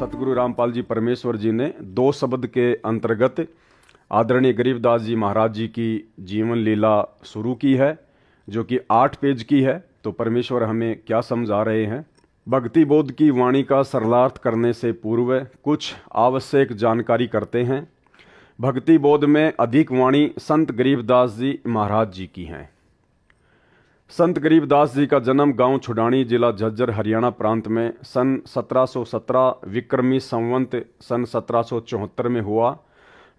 सतगुरु रामपाल जी परमेश्वर जी ने दो शब्द के अंतर्गत आदरणीय गरीबदास जी महाराज जी की जीवन लीला शुरू की है, जो कि 8 पेज की है। तो परमेश्वर हमें क्या समझा रहे हैं। भक्ति बोध की वाणी का सरलार्थ करने से पूर्व कुछ आवश्यक जानकारी करते हैं। भक्ति बोध में अधिक वाणी संत गरीबदास जी महाराज जी की हैं। संत गरीबदास जी का जन्म गांव छुडानी, जिला झज्जर, हरियाणा प्रांत में सन 1717 विक्रमी संवंत सन 1774 में हुआ।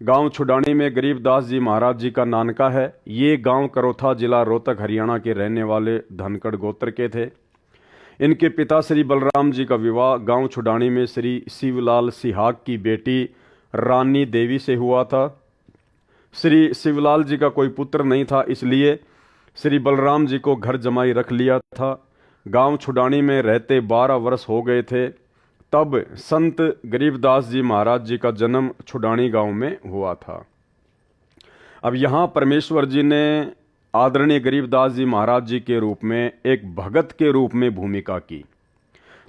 गांव छुडानी में गरीबदास जी महाराज जी का नानका है। ये गांव करोथा, जिला रोहतक, हरियाणा के रहने वाले धनखड़ गोत्र के थे। इनके पिता श्री बलराम जी का विवाह गांव छुडानी में श्री शिवलाल सिहाग की बेटी रानी देवी से हुआ था। श्री शिवलाल जी का कोई पुत्र नहीं था, इसलिए श्री बलराम जी को घर जमाई रख लिया था। गांव छुडानी में रहते 12 वर्ष हो गए थे, तब संत गरीबदास जी महाराज जी का जन्म छुडानी गांव में हुआ था। अब यहाँ परमेश्वर जी ने आदरणीय गरीबदास जी महाराज जी के रूप में एक भगत के रूप में भूमिका की।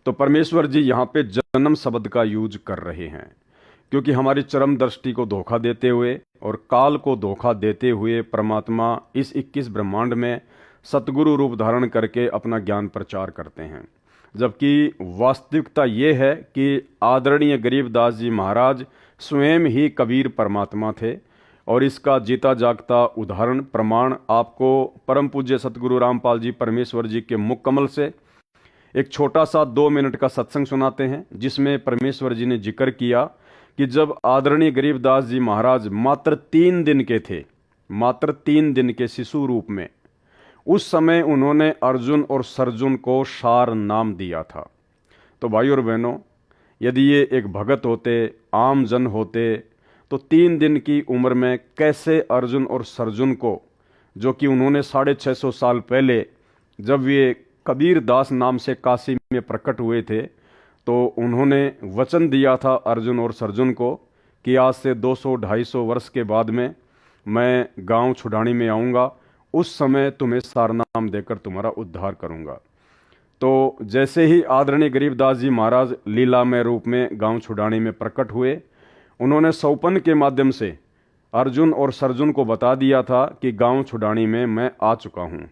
तो परमेश्वर जी यहाँ पे जन्म शब्द का यूज कर रहे हैं, क्योंकि हमारी चरम दृष्टि को धोखा देते हुए और काल को धोखा देते हुए परमात्मा इस 21 ब्रह्मांड में सतगुरु रूप धारण करके अपना ज्ञान प्रचार करते हैं। जबकि वास्तविकता ये है कि आदरणीय गरीबदास जी महाराज स्वयं ही कबीर परमात्मा थे, और इसका जीता जागता उदाहरण प्रमाण आपको परम पूज्य सतगुरु रामपाल जी परमेश्वर जी के मुख कमल से एक छोटा सा 2 मिनट का सत्संग सुनाते हैं, जिसमें परमेश्वर जी ने जिक्र किया कि जब आदरणीय गरीबदास जी महाराज मात्र 3 दिन के थे, मात्र 3 दिन के शिशु रूप में, उस समय उन्होंने अर्जुन और सर्जुन को सार नाम दिया था। तो भाई और बहनों, यदि ये एक भगत होते, आम जन होते, तो 3 दिन की उम्र में कैसे अर्जुन और सर्जुन को, जो कि उन्होंने 650 साल पहले जब ये कबीर दास नाम से काशी में प्रकट हुए थे, तो उन्होंने वचन दिया था अर्जुन और सर्जुन को कि आज से 200-250 वर्ष के बाद में मैं गांव छुडानी में आऊँगा, उस समय तुम्हें सारनाम देकर तुम्हारा उद्धार करूँगा। तो जैसे ही आदरणीय गरीबदास जी महाराज लीलामय रूप में गांव छुडानी में प्रकट हुए, उन्होंने सौपन के माध्यम से अर्जुन और सर्जुन को बता दिया था कि गांव छुडानी में मैं आ चुका हूँ।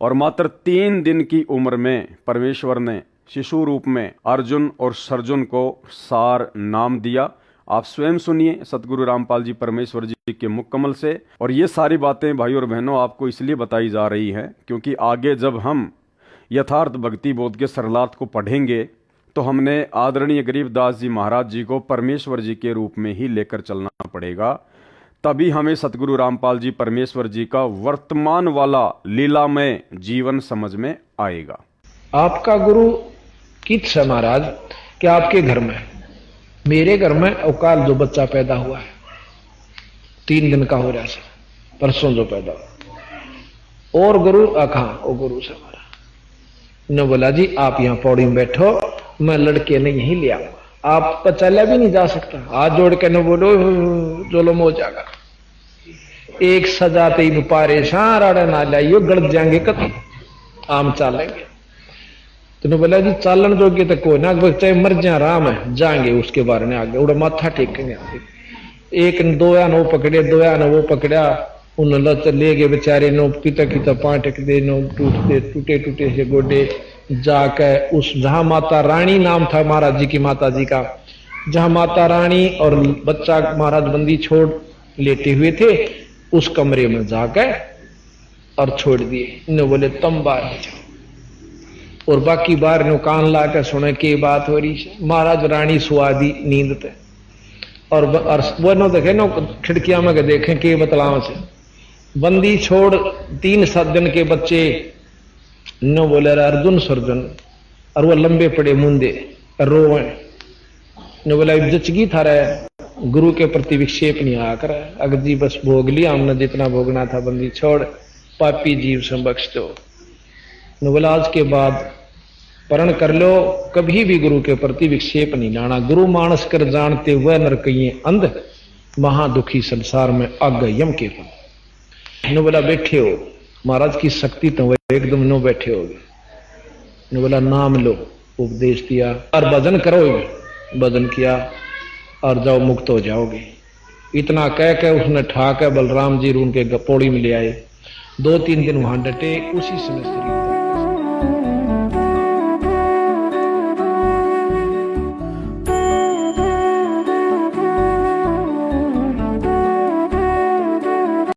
और मात्र 3 दिन की उम्र में परमेश्वर ने शिशु रूप में अर्जुन और सर्जुन को सार नाम दिया। आप स्वयं सुनिए सतगुरु रामपाल जी परमेश्वर जी के मुख कमल से। और ये सारी बातें भाई और बहनों आपको इसलिए बताई जा रही हैं क्योंकि आगे जब हम यथार्थ भक्ति बोध के सरलार्थ को पढ़ेंगे, तो हमने आदरणीय गरीबदास जी महाराज जी को परमेश्वर जी के रूप में ही लेकर चलना पड़ेगा। तभी हमें सतगुरु रामपाल जी परमेश्वर जी का वर्तमान वाला लीलामय जीवन समझ में आएगा। आपका गुरु कित है महाराज कि आपके घर में, मेरे घर में अवकाल जो बच्चा पैदा हुआ है, 3 दिन का हो रहा है, परसों जो पैदा हुआ, और गुरु कहाँ, वो गुरु से हमारा ने बोला जी आप यहाँ पौड़ी में बैठो, मैं लड़के ने यहीं ले आऊंगा। आप पचाला भी नहीं जा सकता, हाथ जोड़ के न बोलो जोलम हो जाएगा। एक सजाते ही पारे सारा ना लाइयो, गड़ जाएंगे कत आम चालेंगे। तो बोला जी चालन जोगे तो कोई ना, चाहे मर जा राम है, जाएंगे उसके बारे में आगे उड़ा माथा टेकेंगे। एक 2 या 9 पकड़े, 2 या 9 पकड़ा, उन लत ले गए बेचारे, नो पिता की तपा टेक दे, नो टूटे टूटे से गोडे जाके उस जहां माता रानी नाम था महाराज जी की माता जी का, जहां माता रानी और बच्चा महाराज बंदी छोड़ लेटे हुए थे, उस कमरे में जाकर और छोड़ दिए। इन्होंने बोले तुम बाहर जाओ, और बाकी बाहर नो कान ला के सुने के बात हो रही है। महाराज रानी सुआदी नींद थे, और वो नो देखे नो खिड़कियां में देखें के बतलाव से बंदी छोड़ 3-7 दिन के बच्चे नो बोले अर्जुन सर्जुन, और वो लंबे पड़े मुंदे रोए नो बोला जचगी था रहे, गुरु के प्रति विक्षेप नहीं आकर अगर जी बस भोग लिया हमने जितना भोगना था, बंदी छोड़, पापी जीव से बख्श दो। नो बोला आज के बाद प्रण कर लो, कभी भी गुरु के प्रति विक्षेप नहीं लाना। गुरु मानस कर जानते हुए नरकइये अंध, महादुखी संसार में आग यम के फल। नो बोला बैठे हो, महाराज की शक्ति तो एकदम नो बैठे हो। ने बोला नाम लो, उपदेश दिया और भजन करो। भजन किया और जाओ मुक्त हो जाओगे। इतना कह के उसने ठा के बलराम जी उनके पौड़ी में ले आए। 2-3 दिन वहां डटे। उसी समय शरीर